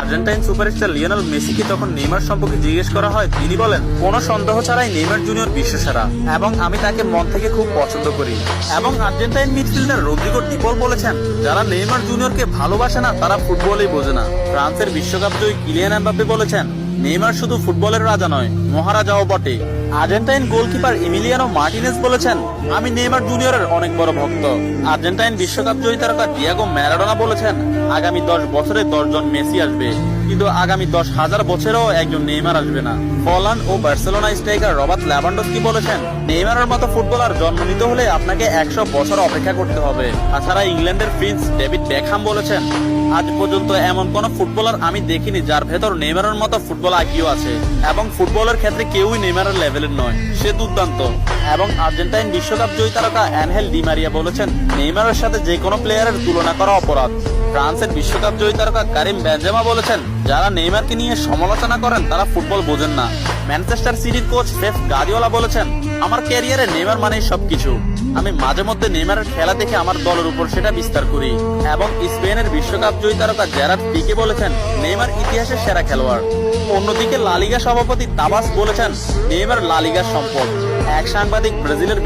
Argentine superstar Lionel মেসিকে তখন Neymar সম্পর্কে জিজ্ঞেস করা হয়, তিনি বলেন, কোনো সন্দেহ ছাড়াই নেইমার জুনিয়র বিশ্বসেরা এবং আমি তাকে মন থেকে খুব পছন্দ করি। এবং আর্জেন্টাইন মিডফিল্ডার রদ্রিগো ডি পল বলেছেন, যারা নেইমার জুনিয়রকে ভালোবাসে না তারা ফুটবলই বোঝে না। ফ্রান্সের বিশ্বকাপ জয়ী কিলিয়ান এমবাপ্পে বলেছেন, নেইমার শুধু ফুটবলের রাজা নয়, মহারাজাও বটে। আর্জেন্টাইন গোলকিপার এমিলিয়ানো মার্টিনেজ বলেছেন, আমি নেইমার জুনিয়রের অনেক বড় ভক্ত। আর্জেন্টাইন বিশ্বকাপ জয়ী তারকা ডিয়েগো ম্যারাডোনা বলেছেন, আগামী 10 বছরে 10 জন মেসি আসবে, কিন্তু আগামী 10,000 বছরেও একজন নেইমার আসবে না। হল্যান্ড ও বার্সেলোনা স্ট্রাইকার রবার্ট লেভানডস্কি বলেছেন, নেইমারের মতো ফুটবলার জন্ম নিতে হলে আপনাকে 100 বছর অপেক্ষা করতে হবে। তাছাড়া ইংল্যান্ডের প্রিন্স ডেভিড বেকহাম বলেছেন, আজ পর্যন্ত এমন কোন ফুটবলার আমি দেখিনি যার ভেতর নেইমারের মতো ফুটবল আইকিউ আছে, এবং ফুটবলের ক্ষেত্রে কেউই নেইমারের লেভেলের নয়, সে দুর্দান্ত। এবং আর্জেন্টাইন বিশ্বকাপ জয়ী তারকা অ্যানহেল ডি মারিয়া বলেছেন, নেইমারের সাথে যে কোনো প্লেয়ারের তুলনা করা অপরাধ। ফ্রান্সের বিশ্বকাপ জয়ী তারকা কারিম বেনজেমা বলেছেন, যারা নেইমারকে নিয়ে সমালোচনা করেন তারা ফুটবল বোঝেন না। ম্যানচেস্টার সিটির কোচ পেপ গার্দিওলা বলেছেন, আমার ক্যারিয়ারে নেইমার মানেই সবকিছু। আমি মাঝে মধ্যে নেইমারের খেলা দেখে আমার দলের উপর সেটা বিস্তার করি। এবং স্পেনের বিশ্বকাপ জয়ী তারকা জেরার্ড পিকে বলেছেন, নেইমার ইতিহাসের সেরা খেলোয়াড়। অন্যদিকে লা লিগা সভাপতি তাবাস বলেছেন, নেইমার লা লিগার সম্পদ। এক সাংবাদিক ব্রাজিলের